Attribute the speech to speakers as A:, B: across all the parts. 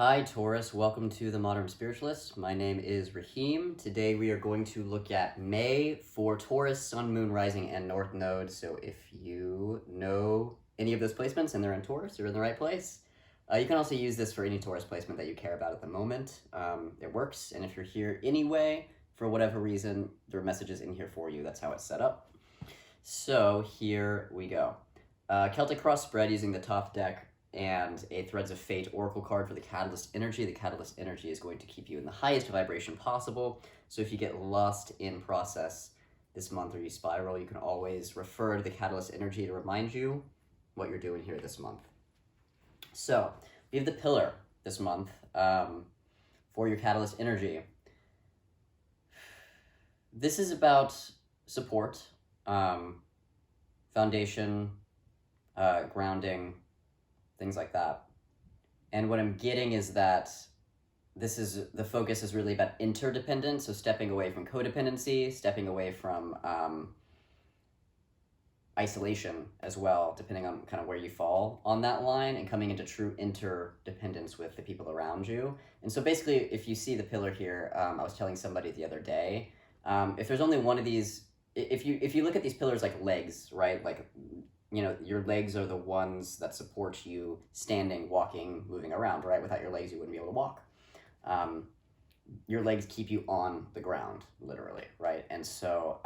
A: Hi Taurus, welcome to the Modern Spiritualist. My name is Raheem. Today we are going to look at May for Taurus, Sun, Moon, Rising, and North Node. So if you know any of those placements and they're in Taurus, you're in the right place. You can also use this for any Taurus placement that you care about at the moment. It works, and if you're here anyway, for whatever reason, there are messages in here for you. That's how it's set up. So here we go. Celtic Cross spread using the top deck and a Threads of Fate Oracle card for the Catalyst Energy. The Catalyst Energy is going to keep you in the highest vibration possible. So if you get lost in process this month or you spiral, you can always refer to the Catalyst Energy to remind you what you're doing here this month. So we have the pillar this month for your Catalyst Energy. This is about support, foundation, grounding, things like that. And what I'm getting is that the focus is really about interdependence, so stepping away from codependency, stepping away from isolation as well, depending on kind of where you fall on that line, and coming into true interdependence with the people around you. And so basically, if you see the pillar here, I was telling somebody the other day, if there's only one of these, if you look at these pillars like legs, right, like, you know, your legs are the ones that support you standing, walking, moving around, right? Without your legs, you wouldn't be able to walk. Your legs keep you on the ground, literally, right? And so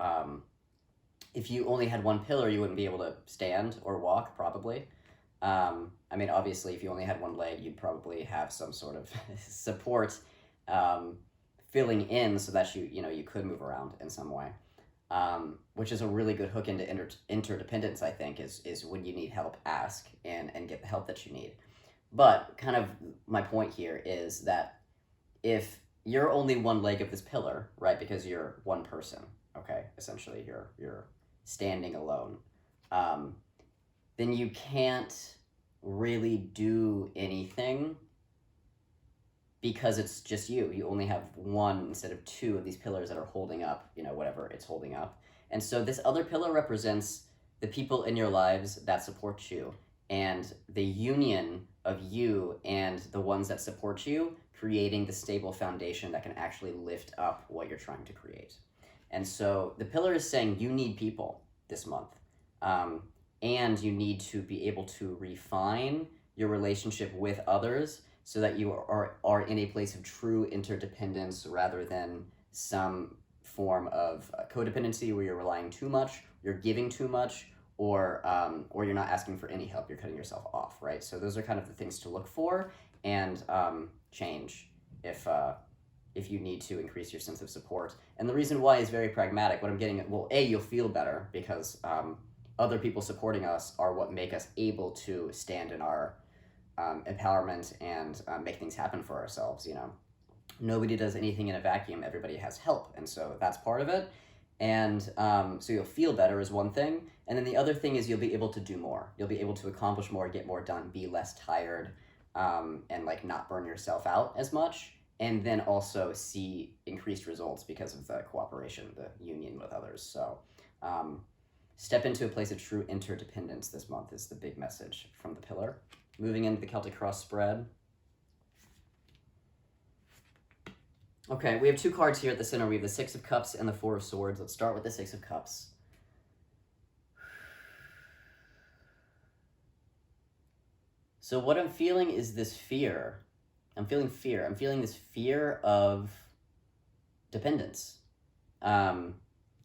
A: if you only had one pillar, you wouldn't be able to stand or walk, probably. I mean, obviously, if you only had one leg, you'd probably have some sort of support filling in so that you could move around in some way. Which is a really good hook into interdependence, I think, is when you need help, ask and get the help that you need. But kind of my point here is that if you're only one leg of this pillar, right, because you're one person, okay, essentially you're standing alone, then you can't really do anything because it's just you. You only have one instead of two of these pillars that are holding up, whatever it's holding up. And so this other pillar represents the people in your lives that support you, and the union of you and the ones that support you, creating the stable foundation that can actually lift up what you're trying to create. And so the pillar is saying you need people this month, and you need to be able to refine your relationship with others so that you are in a place of true interdependence rather than some form of codependency where you're relying too much, you're giving too much, or you're not asking for any help, you're cutting yourself off, right? So those are kind of the things to look for and change if you need to increase your sense of support. And the reason why is very pragmatic. What I'm getting at, well, you'll feel better because other people supporting us are what make us able to stand in our empowerment and make things happen for ourselves. Nobody does anything in a vacuum. Everybody has help, and so that's part of it. And so you'll feel better is one thing, and then the other thing is you'll be able to do more. You'll be able to accomplish more, get more done, be less tired, and like not burn yourself out as much, and then also see increased results because of the cooperation, the union with others. So step into a place of true interdependence this month is the big message from the pillar. Moving into the Celtic Cross spread. Okay, we have two cards here at the center. We have the Six of Cups and the Four of Swords. Let's start with the Six of Cups. So what I'm feeling is this fear. I'm feeling fear. I'm feeling this fear of dependence.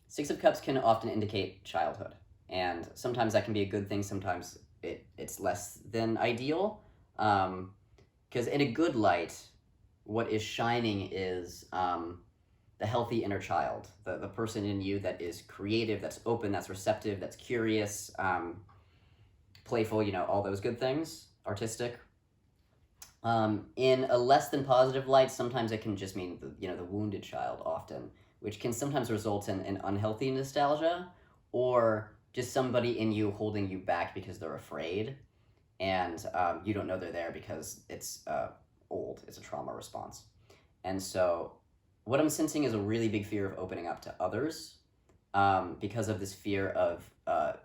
A: Six of Cups can often indicate childhood, and sometimes that can be a good thing. Sometimes it's less than ideal, because in a good light, what is shining is the healthy inner child, the person in you that is creative, that's open, that's receptive, that's curious, playful, all those good things, artistic. In a less than positive light, sometimes it can just mean the wounded child often, which can sometimes result in unhealthy nostalgia, or just somebody in you holding you back because they're afraid, and you don't know they're there because it's old, it's a trauma response. And so what I'm sensing is a really big fear of opening up to others, because of this fear of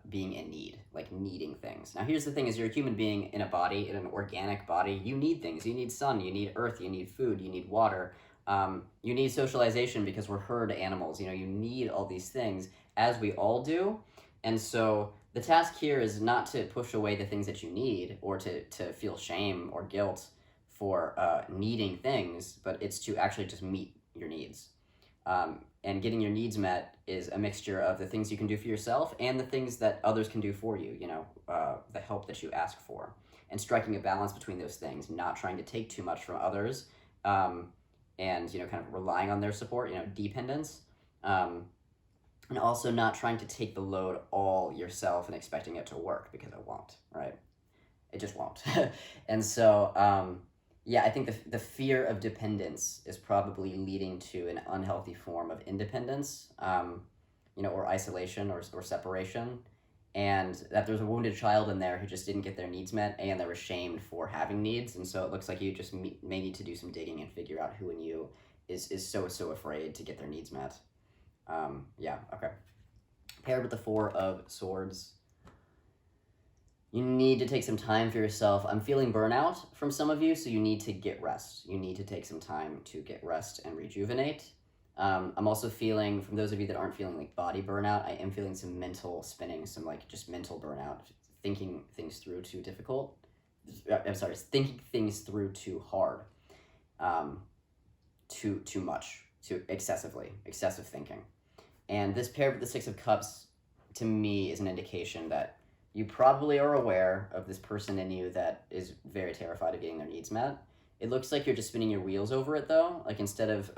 A: being in need, like needing things. Now, here's the thing: is you're a human being in a body, in an organic body. You need things. You need sun. You need earth. You need food. You need water. You need socialization because we're herd animals. You know, you need all these things, as we all do. And so the task here is not to push away the things that you need or to feel shame or guilt for needing things, but it's to actually just meet your needs. And getting your needs met is a mixture of the things you can do for yourself and the things that others can do for you, you know, the help that you ask for. And striking a balance between those things, not trying to take too much from others, and, you know, kind of relying on their support, you know, dependence. And also not trying to take the load all yourself and expecting it to work, because it won't, right? It just won't. And so, yeah, I think the fear of dependence is probably leading to an unhealthy form of independence, you know, or isolation or separation. And that there's a wounded child in there who just didn't get their needs met, and they're ashamed for having needs. And so it looks like you just may need to do some digging and figure out who in you is so afraid to get their needs met. Yeah, okay. Paired with the Four of Swords, you need to take some time for yourself. I'm feeling burnout from some of you, so you need to get rest. You need to take some time to get rest and rejuvenate. I'm also feeling, from those of you that aren't feeling like body burnout, I am feeling some mental spinning, some like just mental burnout, thinking things through too difficult. I'm sorry, thinking things through too hard, too much, too excessive thinking. And this paired with the Six of Cups, to me, is an indication that you probably are aware of this person in you that is very terrified of getting their needs met. It looks like you're just spinning your wheels over it, though. Like, instead of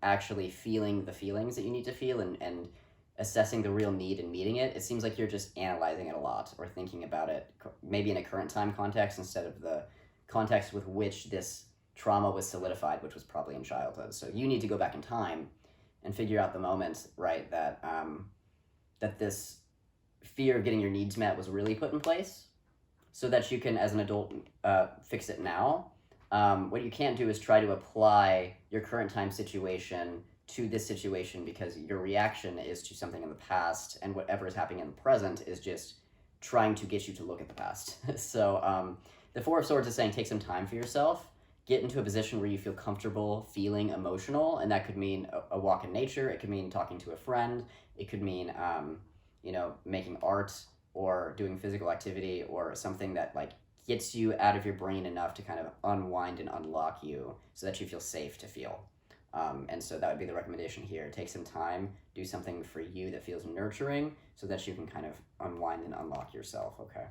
A: actually feeling the feelings that you need to feel and assessing the real need and meeting it, it seems like you're just analyzing it a lot or thinking about it, maybe in a current time context instead of the context with which this trauma was solidified, which was probably in childhood. So you need to go back in time and figure out the moment, right, that that this fear of getting your needs met was really put in place, so that you can, as an adult, fix it now. What you can't do is try to apply your current time situation to this situation, because your reaction is to something in the past, and whatever is happening in the present is just trying to get you to look at the past. So the Four of Swords is saying take some time for yourself. Get into a position where you feel comfortable feeling emotional, and that could mean a walk in nature. It could mean talking to a friend. It could mean, you know, making art or doing physical activity or something that like gets you out of your brain enough to kind of unwind and unlock you so that you feel safe to feel. And so that would be the recommendation here. Take some time, do something for you that feels nurturing so that you can kind of unwind and unlock yourself, okay?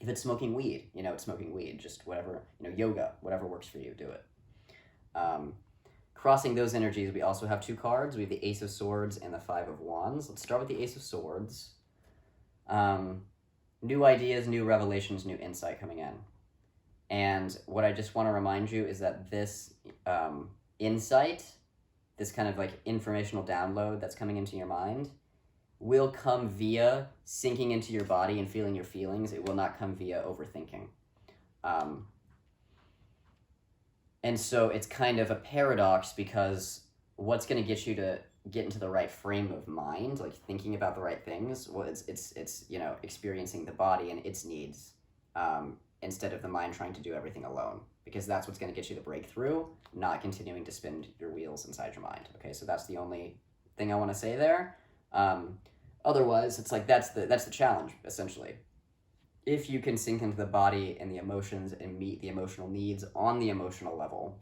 A: If it's smoking weed, you know, it's smoking weed. Just whatever, you know, yoga, whatever works for you, do it. Crossing those energies, we also have two cards. We have the Ace of Swords and the Five of Wands. Let's start with the Ace of Swords. New ideas, new revelations, new insight coming in. And what I just want to remind you is that this insight, this kind of like informational download that's coming into your mind, will come via sinking into your body and feeling your feelings. It will not come via overthinking. And so it's kind of a paradox, because what's going to get you to get into the right frame of mind, like thinking about the right things, well, it's you know, experiencing the body and its needs, instead of the mind trying to do everything alone, because that's what's going to get you the breakthrough, not continuing to spin your wheels inside your mind. Okay, so that's the only thing I want to say there. Otherwise, it's like that's the challenge, essentially. If you can sink into the body and the emotions and meet the emotional needs on the emotional level,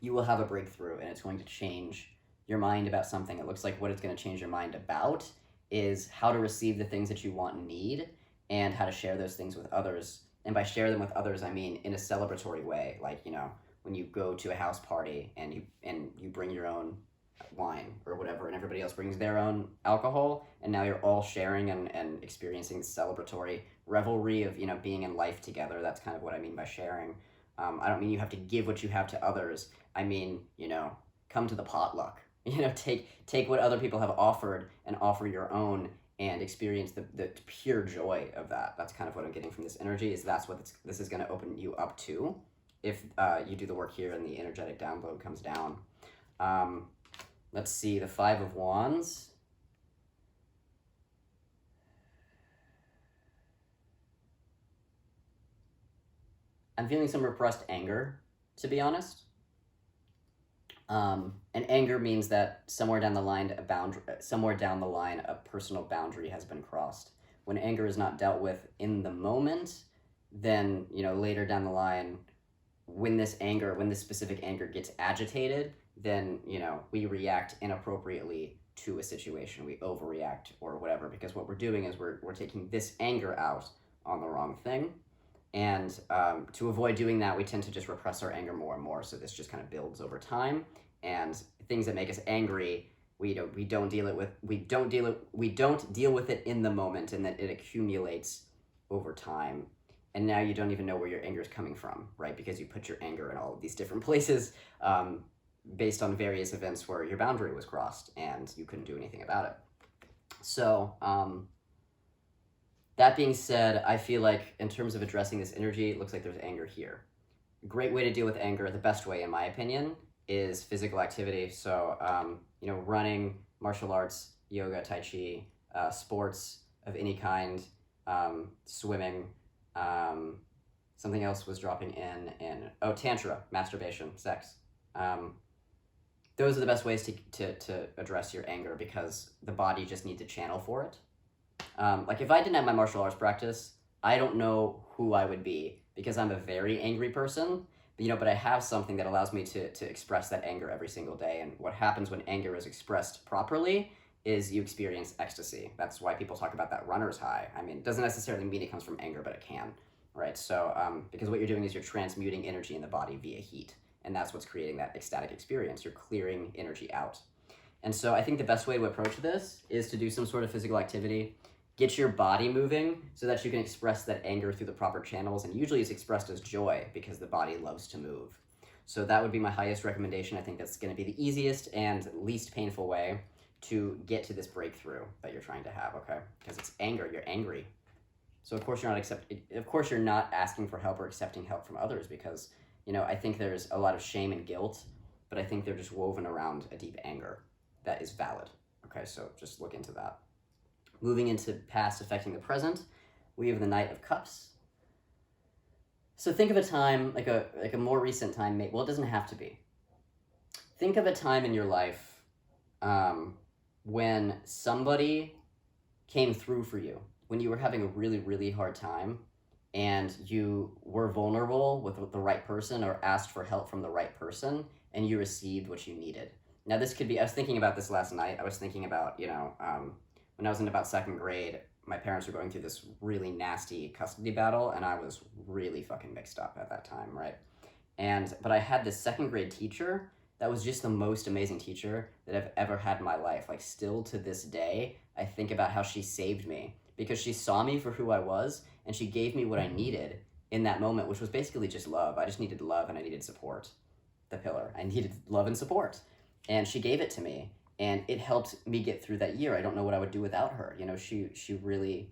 A: you will have a breakthrough, and it's going to change your mind about something. It looks like what it's going to change your mind about is how to receive the things that you want and need, and how to share those things with others. And by share them with others, I mean in a celebratory way, like, you know, when you go to a house party and you bring your own wine or whatever, and everybody else brings their own alcohol, and now you're all sharing and experiencing the celebratory revelry of, you know, being in life together. That's kind of what I mean by sharing. I don't mean you have to give what you have to others. I mean, you know, come to the potluck. You know, take what other people have offered and offer your own, and experience the pure joy of that. That's kind of what I'm getting from this energy, is that's what this is going to open you up to if you do the work here and the energetic download comes down. Let's see, the Five of Wands. I'm feeling some repressed anger, to be honest. And anger means that somewhere down the line, a personal boundary has been crossed. When anger is not dealt with in the moment, then, later down the line, when this specific anger gets agitated, then, we react inappropriately to a situation. We overreact or whatever, because what we're doing is we're taking this anger out on the wrong thing. And to avoid doing that, we tend to just repress our anger more and more. So this just kind of builds over time. And things that make us angry, we don't deal with it in the moment, and then it accumulates over time. And now you don't even know where your anger is coming from, right? Because you put your anger in all of these different places, based on various events where your boundary was crossed and you couldn't do anything about it. So that being said, I feel like in terms of addressing this energy, it looks like there's anger here. Great way to deal with anger, the best way in my opinion, is physical activity. So, running, martial arts, yoga, tai chi, sports of any kind, swimming, something else was dropping in, tantra, masturbation, sex. Those are the best ways to address your anger, because the body just needs a channel for it. Like if I didn't have my martial arts practice, I don't know who I would be, because I'm a very angry person, but I have something that allows me to express that anger every single day. And what happens when anger is expressed properly is you experience ecstasy. That's why people talk about that runner's high. I mean, it doesn't necessarily mean it comes from anger, but it can, right? So, because what you're doing is you're transmuting energy in the body via heat, and that's what's creating that ecstatic experience. You're clearing energy out. And so I think the best way to approach this is to do some sort of physical activity. Get your body moving so that you can express that anger through the proper channels, and usually it's expressed as joy because the body loves to move. So that would be my highest recommendation. I think that's going to be the easiest and least painful way to get to this breakthrough that you're trying to have, okay? Because it's anger, you're angry. So of course you're not asking for help or accepting help from others, because, I think there's a lot of shame and guilt, but I think they're just woven around a deep anger that is valid. Okay, so just look into that. Moving into past affecting the present, we have the Knight of Cups. So think of a time, like a more recent time, well, it doesn't have to be. Think of a time in your life when somebody came through for you, when you were having a really, really hard time, and you were vulnerable with the right person or asked for help from the right person, and you received what you needed. Now this could be, I was thinking about this last night. I was thinking about, when I was in about second grade, my parents were going through this really nasty custody battle, and I was really fucking mixed up at that time, right? But I had this second grade teacher that was just the most amazing teacher that I've ever had in my life. Like, still to this day, I think about how she saved me, because she saw me for who I was, and she gave me what I needed in that moment, which was basically just love. I just needed love, and I needed support. The pillar. I needed love and support. And she gave it to me, and it helped me get through that year. I don't know what I would do without her. She really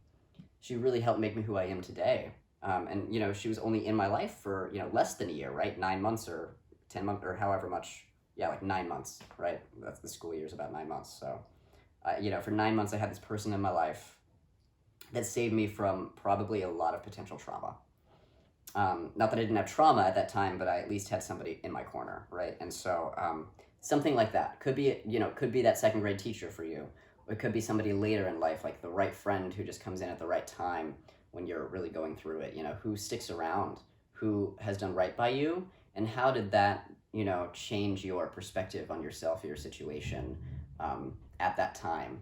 A: helped make me who I am today. And she was only in my life for less than a year, right? 9 months or 10 months or however much. Yeah, like 9 months, right? That's the school year is about 9 months. So, for 9 months I had this person in my life that saved me from probably a lot of potential trauma. Not that I didn't have trauma at that time, but I at least had somebody in my corner, right? And so something like that could be that second grade teacher for you. Or it could be somebody later in life, like the right friend who just comes in at the right time when you're really going through it, who sticks around, who has done right by you, and how did that, change your perspective on yourself or your situation at that time.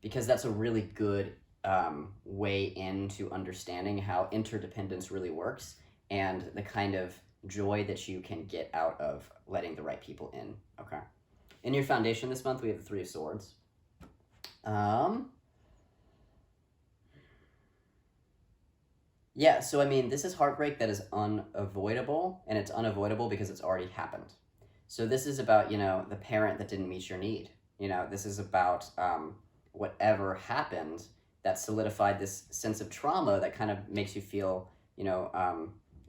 A: Because that's a really good way into understanding how interdependence really works, and the kind of joy that you can get out of letting the right people in, okay? In your foundation this month, we have the Three of Swords. Yeah, so I mean, this is heartbreak that is unavoidable, and it's unavoidable because it's already happened. So this is about, the parent that didn't meet your need. This is about whatever happened that solidified this sense of trauma that kind of makes you feel,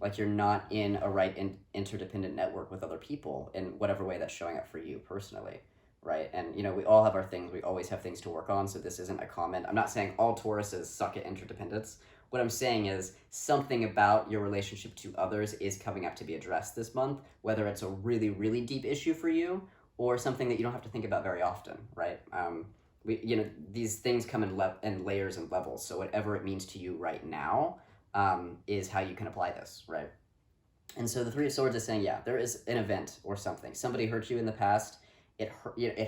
A: like you're not in a right interdependent network with other people in whatever way that's showing up for you personally, right? And, we all have our things. We always have things to work on, so this isn't a comment. I'm not saying all Tauruses suck at interdependence What I'm saying is something about your relationship to others is coming up to be addressed this month, whether it's a really, really deep issue for you or something that you don't have to think about very often, right? These things come in layers and levels. So whatever it means to you right now is how you can apply this, right? And so the Three of Swords is saying, yeah, there is an event or something. Somebody hurt you in the past. It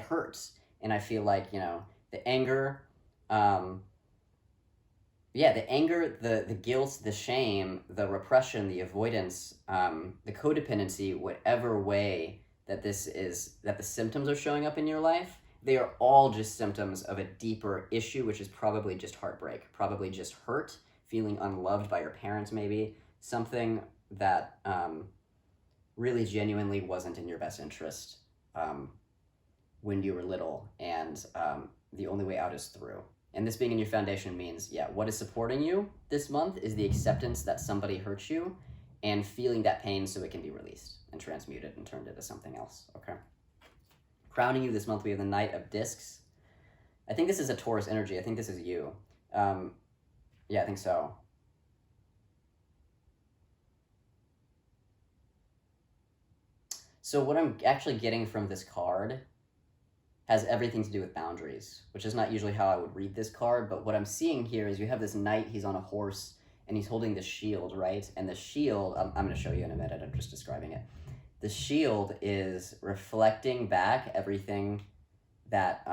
A: hurts, and I feel like the anger, the anger, the guilt, the shame, the repression, the avoidance, the codependency, whatever way that that the symptoms are showing up in your life, they are all just symptoms of a deeper issue, which is probably just heartbreak, probably just hurt, feeling unloved by your parents, maybe something that really genuinely wasn't in your best interest when you were little, and the only way out is through. And this being in your foundation means, what is supporting you this month is the acceptance that somebody hurt you and feeling that pain so it can be released and transmuted and turned into something else, okay? Crowning you this month, we have the Knight of Discs. I think this is a Taurus energy. I think this is you. I think so. So what I'm actually getting from this card has everything to do with boundaries, which is not usually how I would read this card, but what I'm seeing here is you have this knight, he's on a horse, and he's holding the shield, right? And the shield, I'm going to show you in a minute, I'm just describing it. The shield is reflecting back everything that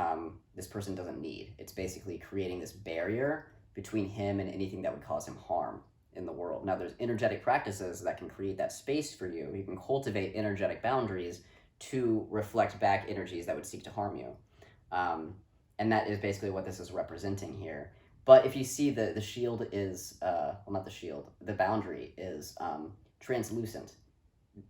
A: this person doesn't need. It's basically creating this barrier between him and anything that would cause him harm in the world. Now, there's energetic practices that can create that space for you. You can cultivate energetic boundaries to reflect back energies that would seek to harm you. And that is basically what this is representing here. But if you see the shield is, not the shield, the boundary is translucent.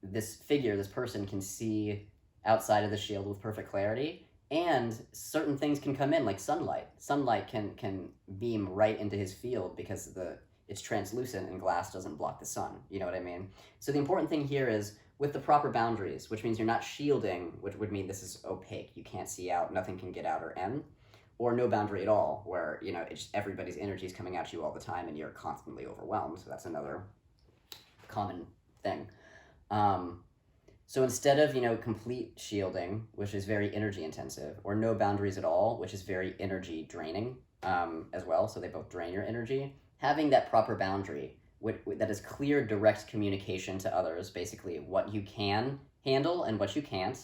A: This figure, this person can see outside of the shield with perfect clarity, and certain things can come in, like sunlight. Sunlight can beam right into his field because it's translucent and glass doesn't block the sun. You know what I mean? So the important thing here is with the proper boundaries, which means you're not shielding, which would mean this is opaque. You can't see out, nothing can get out or in, or no boundary at all, where it's everybody's energy is coming at you all the time and you're constantly overwhelmed. So that's another common thing. So instead of complete shielding, which is very energy intensive, or no boundaries at all, which is very energy draining as well, so they both drain your energy, having that proper boundary that is clear, direct communication to others, basically what you can handle and what you can't,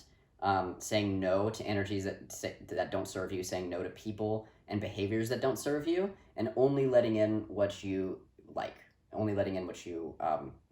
A: saying no to energies that don't serve you, saying no to people and behaviors that don't serve you, and only letting in what you like, only letting in what you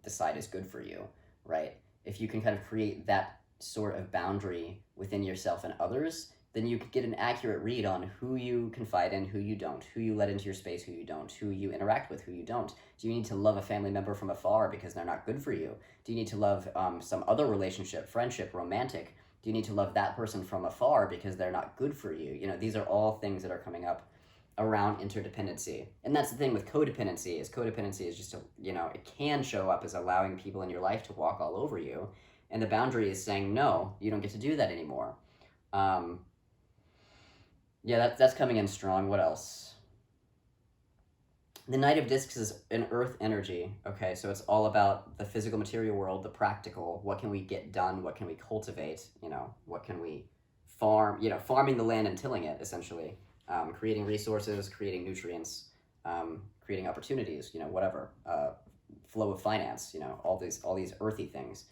A: decide is good for you, right? If you can kind of create that sort of boundary within yourself and others, then you could get an accurate read on who you confide in, who you don't, who you let into your space, who you don't, who you interact with, who you don't. Do you need to love a family member from afar because they're not good for you? Do you need to love some other relationship, friendship, romantic? Do you need to love that person from afar because they're not good for you? These are all things that are coming up around interdependency. And that's the thing with codependency is just, it can show up as allowing people in your life to walk all over you. And the boundary is saying, no, you don't get to do that anymore. That's coming in strong. What else? The Knight of Discs is an earth energy, okay? So it's all about the physical material world, the practical. What can we get done? What can we cultivate? What can we farm? Farming the land and tilling it, essentially. Creating resources, creating nutrients, creating opportunities, whatever. Flow of finance, all these earthy things.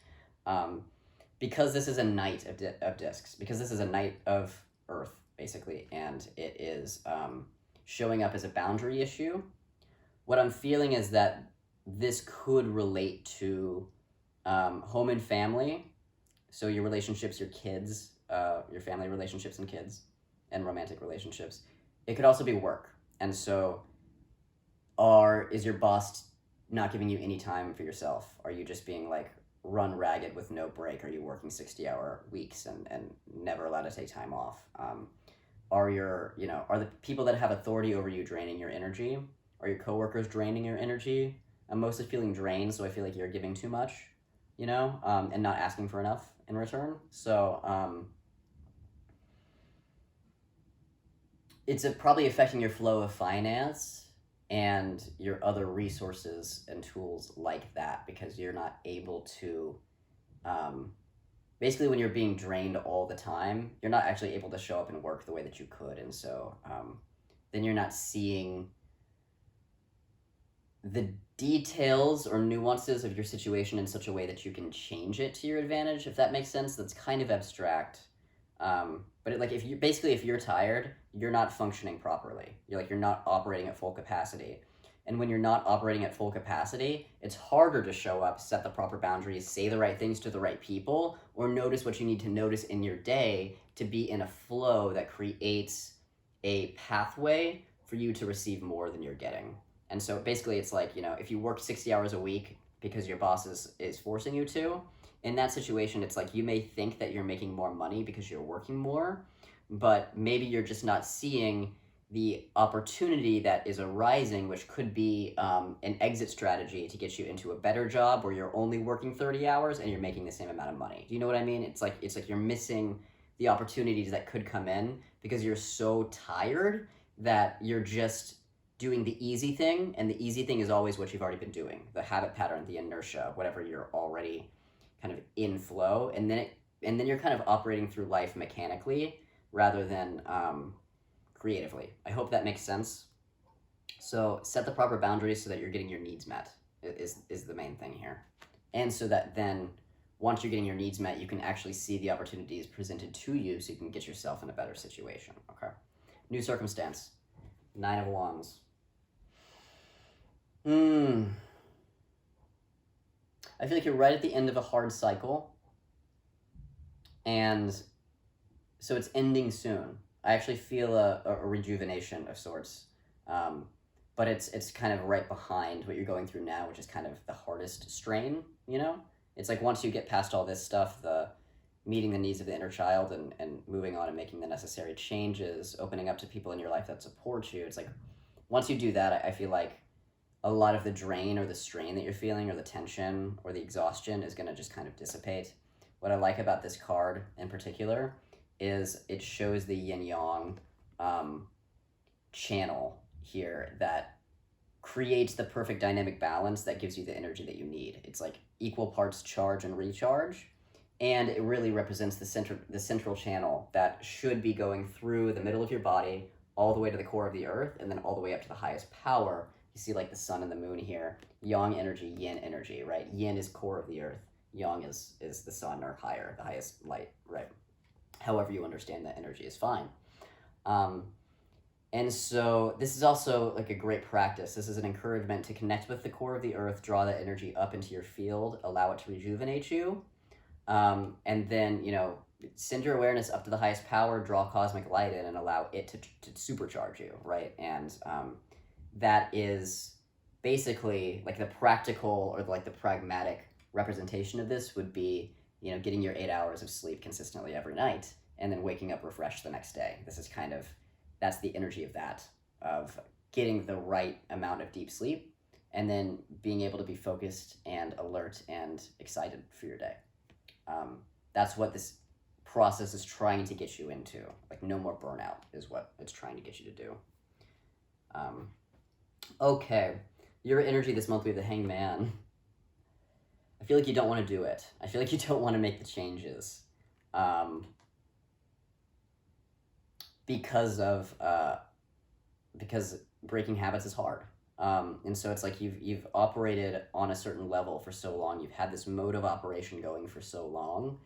A: Because this is a Knight of Discs, because this is a Knight of Earth, basically, and it is showing up as a boundary issue, what I'm feeling is that this could relate to home and family, so your relationships, your kids, your family relationships and kids, and romantic relationships. It could also be work, and so is your boss not giving you any time for yourself? Are you just being run ragged with no break? Are you working 60-hour weeks and never allowed to take time off? Are the people that have authority over you draining your energy? Are your coworkers draining your energy? I'm mostly feeling drained, so I feel like you're giving too much, and not asking for enough in return. So it's probably affecting your flow of finance. and your other resources and tools like that, because you're not able to, basically when you're being drained all the time, you're not actually able to show up and work the way that you could. And so then you're not seeing the details or nuances of your situation in such a way that you can change it to your advantage, if that makes sense. That's kind of abstract. But it, like, if you're tired, you're not functioning properly. You're not operating at full capacity. And when you're not operating at full capacity, it's harder to show up, set the proper boundaries, say the right things to the right people, or notice what you need to notice in your day to be in a flow that creates a pathway for you to receive more than you're getting. And so basically it's like, if you work 60 hours a week because your boss is forcing you to, in that situation, it's like you may think that you're making more money because you're working more, but maybe you're just not seeing the opportunity that is arising, which could be an exit strategy to get you into a better job where you're only working 30 hours and you're making the same amount of money. Do you know what I mean? It's like you're missing the opportunities that could come in because you're so tired that you're just doing the easy thing, and the easy thing is always what you've already been doing, the habit pattern, the inertia, whatever you're already kind of in flow, and then you're kind of operating through life mechanically rather than creatively. I hope that makes sense. So set the proper boundaries so that you're getting your needs met is the main thing here. And so that then once you're getting your needs met, you can actually see the opportunities presented to you so you can get yourself in a better situation. Okay. New circumstance. 9 of Wands. I feel like you're right at the end of a hard cycle, and so it's ending soon. I actually feel a rejuvenation of sorts, but it's kind of right behind what you're going through now, which is kind of the hardest strain, It's like once you get past all this stuff, the meeting the needs of the inner child and moving on and making the necessary changes, opening up to people in your life that support you, it's like once you do that, I feel like a lot of the drain or the strain that you're feeling or the tension or the exhaustion is going to just kind of dissipate. What I like about this card in particular is it shows the yin-yang channel here that creates the perfect dynamic balance that gives you the energy that you need. It's like equal parts charge and recharge, and it really represents the central channel that should be going through the middle of your body all the way to the core of the earth and then all the way up to the highest power. You see like the sun and the moon here, yang energy, yin energy, right? Yin is core of the earth, yang is the sun or higher, the highest light, right? However you understand that energy is fine. And so this is also like a great practice. This is an encouragement to connect with the core of the earth, draw that energy up into your field, allow it to rejuvenate you. And then, send your awareness up to the highest power, draw cosmic light in, and allow it to supercharge you, right? And that is basically like the practical or like the pragmatic representation of this would be, getting your 8 hours of sleep consistently every night and then waking up refreshed the next day. This is that's the energy of that, of getting the right amount of deep sleep and then being able to be focused and alert and excited for your day. That's what this process is trying to get you into. Like no more burnout is what it's trying to get you to do. Okay, your energy this month, we have the Hangman. I feel like you don't want to do it. I feel like you don't want to make the changes. Because breaking habits is hard. And so it's like you've operated on a certain level for so long. You've had this mode of operation going for so long,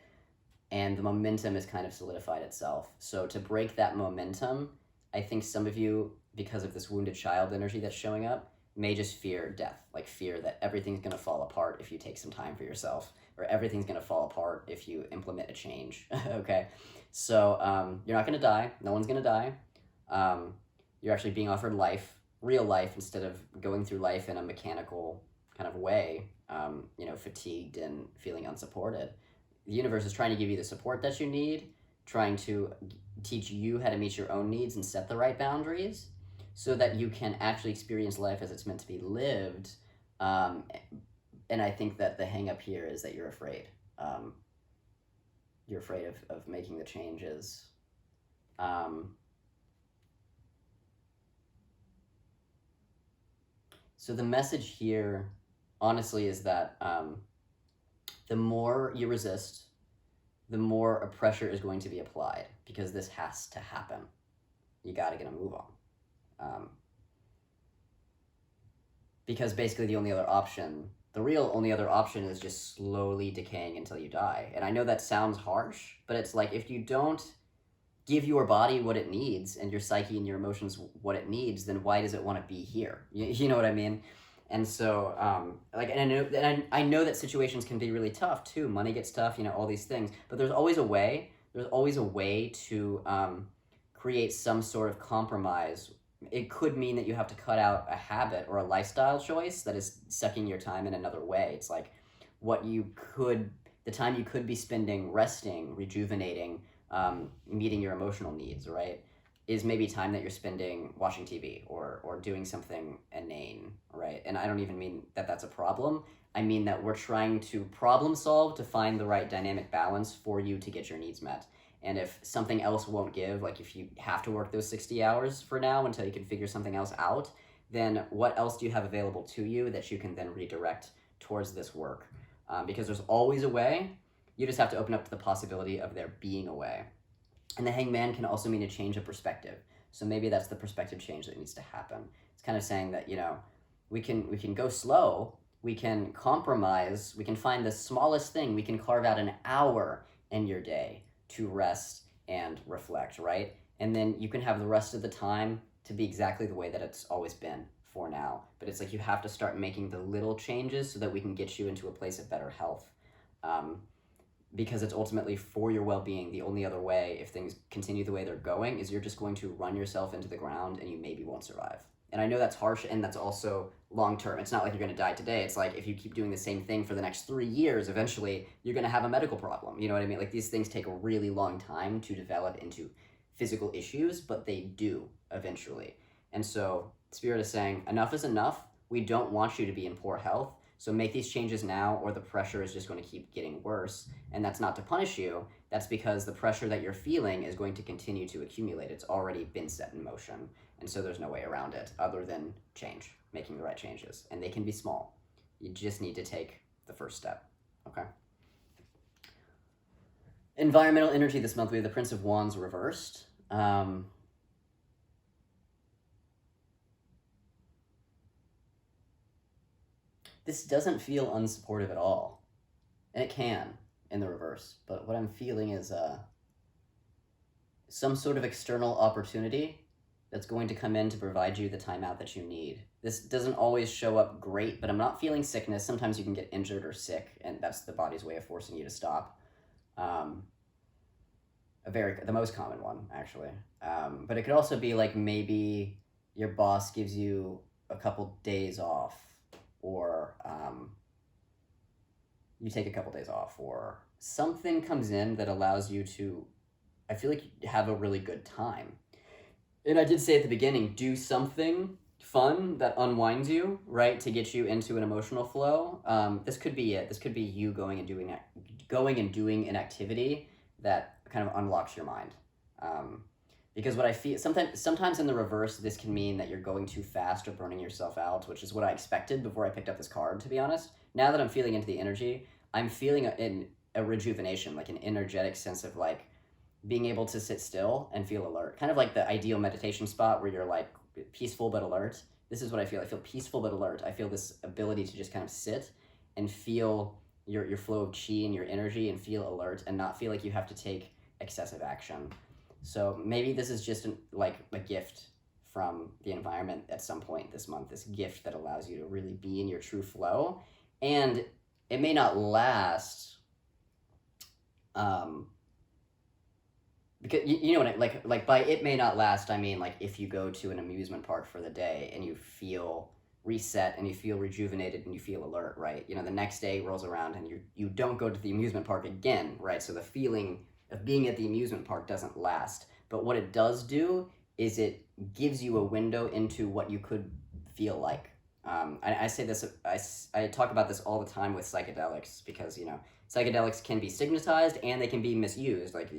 A: and the momentum has kind of solidified itself. So to break that momentum, I think some of you, because of this wounded child energy that's showing up, may just fear death, like fear that everything's going to fall apart if you take some time for yourself, or everything's going to fall apart if you implement a change. Okay, so you're not going to die. No one's going to die. You're actually being offered life, real life, instead of going through life in a mechanical kind of way, fatigued and feeling unsupported. The universe is trying to give you the support that you need, trying to teach you how to meet your own needs and set the right boundaries so that you can actually experience life as it's meant to be lived. And I think that the hang up here is that you're afraid. You're afraid of making the changes. So the message here, honestly, is that the more you resist, the more a pressure is going to be applied, because this has to happen. You got to get a move on. Because basically the real only other option is just slowly decaying until you die. And I know that sounds harsh, but it's like, if you don't give your body what it needs and your psyche and your emotions what it needs, then why does it want to be here? You know what I mean? And so, and I know that situations can be really tough too. Money gets tough, all these things. But there's always a way. There's always a way to create some sort of compromise. It could mean that you have to cut out a habit or a lifestyle choice that is sucking your time in another way. It's like the time you could be spending resting, rejuvenating, meeting your emotional needs, right, is maybe time that you're spending watching TV or doing something inane, right? And I don't even mean that that's a problem. I mean that we're trying to problem solve to find the right dynamic balance for you to get your needs met. And if something else won't give, like if you have to work those 60 hours for now until you can figure something else out, then what else do you have available to you that you can then redirect towards this work? Because there's always a way. You just have to open up to the possibility of there being a way. And the hangman can also mean a change of perspective. So maybe that's the perspective change that needs to happen. It's kind of saying that, we can go slow, we can compromise, we can find the smallest thing, we can carve out an hour in your day to rest and reflect, right? And then you can have the rest of the time to be exactly the way that it's always been for now. But it's like you have to start making the little changes so that we can get you into a place of better health. Because it's ultimately for your well-being. The only other way, if things continue the way they're going, is you're just going to run yourself into the ground and you maybe won't survive. And I know that's harsh, and that's also long-term. It's not like you're going to die today. It's like if you keep doing the same thing for the next 3 years, eventually you're going to have a medical problem. You know what I mean? Like, these things take a really long time to develop into physical issues, but they do eventually. And so Spirit is saying, enough is enough. We don't want you to be in poor health. So make these changes now, or the pressure is just going to keep getting worse. And that's not to punish you. That's because the pressure that you're feeling is going to continue to accumulate. It's already been set in motion. And so there's no way around it other than change, making the right changes. And they can be small. You just need to take the first step. Okay? Environmental energy this month, we have the Prince of Wands reversed. This doesn't feel unsupportive at all. And it can in the reverse. But what I'm feeling is some sort of external opportunity that's going to come in to provide you the time out that you need. This doesn't always show up great, but I'm not feeling sickness. Sometimes you can get injured or sick, and that's the body's way of forcing you to stop. The most common one, actually. But it could also be like maybe your boss gives you a couple days off, or you take a couple days off, or something comes in that allows you to, I feel like, have a really good time. And I did say at the beginning, do something fun that unwinds you, right, to get you into an emotional flow. This could be it. This could be you going and doing an activity that kind of unlocks your mind. Because what I feel, sometimes in the reverse, this can mean that you're going too fast or burning yourself out, which is what I expected before I picked up this card, to be honest. Now that I'm feeling into the energy, I'm feeling a rejuvenation, like an energetic sense of like being able to sit still and feel alert. Kind of like the ideal meditation spot where you're like peaceful but alert. This is what I feel. I feel peaceful but alert. I feel this ability to just kind of sit and feel your flow of chi and your energy and feel alert and not feel like you have to take excessive action. So maybe this is just like a gift from the environment at some point this month, this gift that allows you to really be in your true flow. And it may not last, because you know what like by it may not last, I mean like if you go to an amusement park for the day and you feel reset and you feel rejuvenated and you feel alert, right? The next day rolls around and you don't go to the amusement park again, right? So the feeling of being at the amusement park doesn't last. But what it does do is it gives you a window into what you could feel like. I say this, I talk about this all the time with psychedelics, because, psychedelics can be stigmatized and they can be misused. Like,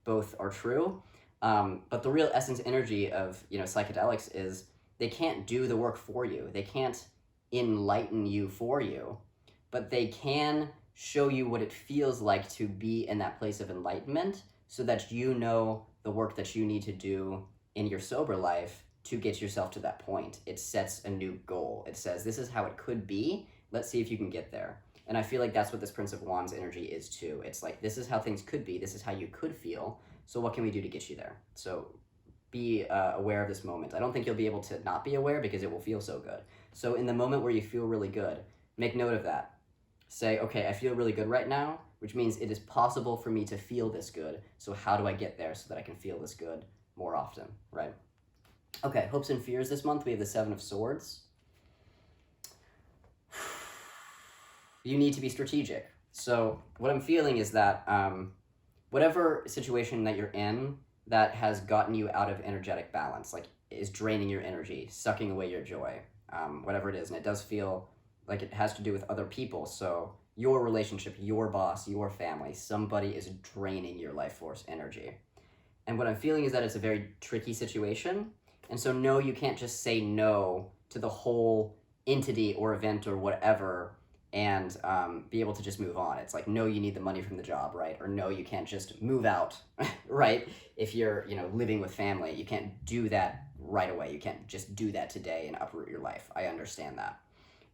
A: both are true. But the real essence energy of, psychedelics is they can't do the work for you. They can't enlighten you for you, but they can show you what it feels like to be in that place of enlightenment so that you know the work that you need to do in your sober life to get yourself to that point. It sets a new goal. It says, this is how it could be. Let's see if you can get there. And I feel like that's what this Prince of Wands energy is too. It's like, this is how things could be. This is how you could feel. So what can we do to get you there? So be aware of this moment. I don't think you'll be able to not be aware because it will feel so good. So in the moment where you feel really good, make note of that. Say, okay, I feel really good right now, which means it is possible for me to feel this good. So how do I get there so that I can feel this good more often, right? Okay, hopes and fears this month. We have the Seven of Swords. You need to be strategic. So what I'm feeling is that whatever situation that you're in that has gotten you out of energetic balance, like is draining your energy, sucking away your joy, whatever it is, and it does feel like it has to do with other people. So your relationship, your boss, your family, somebody is draining your life force energy. And what I'm feeling is that it's a very tricky situation. And so no, you can't just say no to the whole entity or event or whatever and be able to just move on. It's like, no, you need the money from the job, right? Or no, you can't just move out, right? If you're, living with family, you can't do that right away. You can't just do that today and uproot your life. I understand that.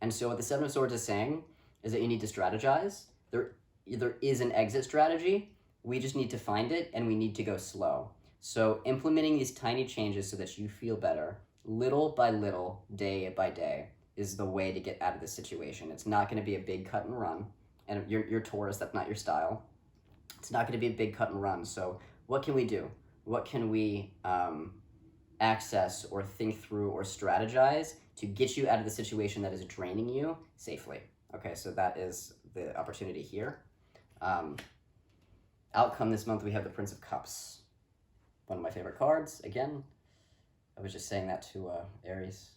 A: And so what the Seven of Swords is saying is that you need to strategize. There is an exit strategy. We just need to find it, and we need to go slow. So implementing these tiny changes so that you feel better, little by little, day by day, is the way to get out of this situation. It's not going to be a big cut and run. And you're Taurus, that's not your style. It's not going to be a big cut and run. So what can we do? What can we access or think through or strategize to get you out of the situation that is draining you safely? Okay, so that is the opportunity here. Outcome this month, we have the Prince of Cups. One of my favorite cards. Again, I was just saying that to Aries.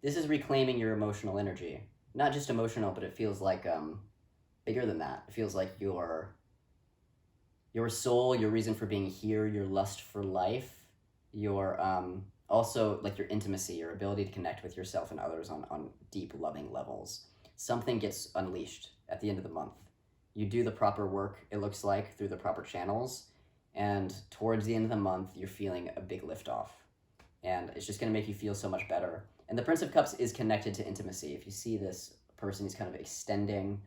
A: This is reclaiming your emotional energy. Not just emotional, but it feels like bigger than that. It feels like your soul, your reason for being here, your lust for life, your also like your intimacy, your ability to connect with yourself and others on deep, loving levels. Something gets unleashed at the end of the month. You do the proper work, it looks like, through the proper channels, and towards the end of the month, you're feeling a big liftoff. And it's just gonna make you feel so much better. And the Prince of Cups is connected to intimacy. If you see this person, he's kind of extending,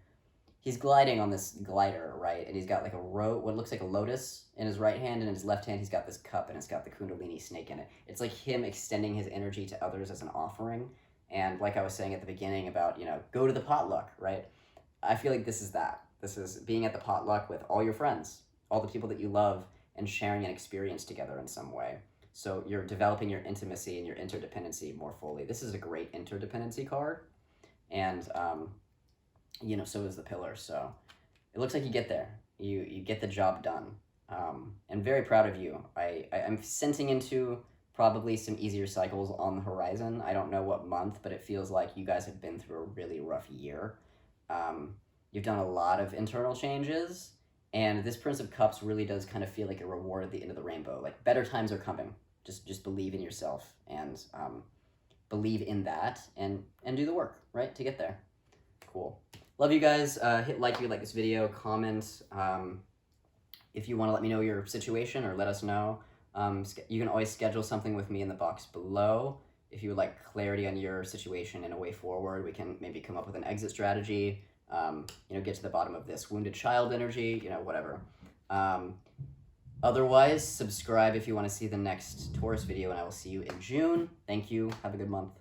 A: he's gliding on this glider, right? And he's got like what looks like a lotus in his right hand, and in his left hand, he's got this cup, and it's got the Kundalini snake in it. It's like him extending his energy to others as an offering. And like I was saying at the beginning about, go to the potluck, right? I feel like this is that. This is being at the potluck with all your friends, all the people that you love, and sharing an experience together in some way. So you're developing your intimacy and your interdependency more fully. This is a great interdependency card. And, so is the pillar. So it looks like you get there. You get the job done. I'm very proud of you. I'm sensing into probably some easier cycles on the horizon. I don't know what month, but it feels like you guys have been through a really rough year. You've done a lot of internal changes, and this Prince of Cups really does kind of feel like a reward at the end of the rainbow. Like, better times are coming. Just believe in yourself and believe in that and do the work, right, to get there. Cool. Love you guys. Hit like if you like this video, comment if you want to let me know your situation or let us know. You can always schedule something with me in the box below. If you would like clarity on your situation and a way forward, we can maybe come up with an exit strategy, get to the bottom of this wounded child energy, whatever. Otherwise, subscribe if you want to see the next Taurus video, and I will see you in June. Thank you. Have a good month.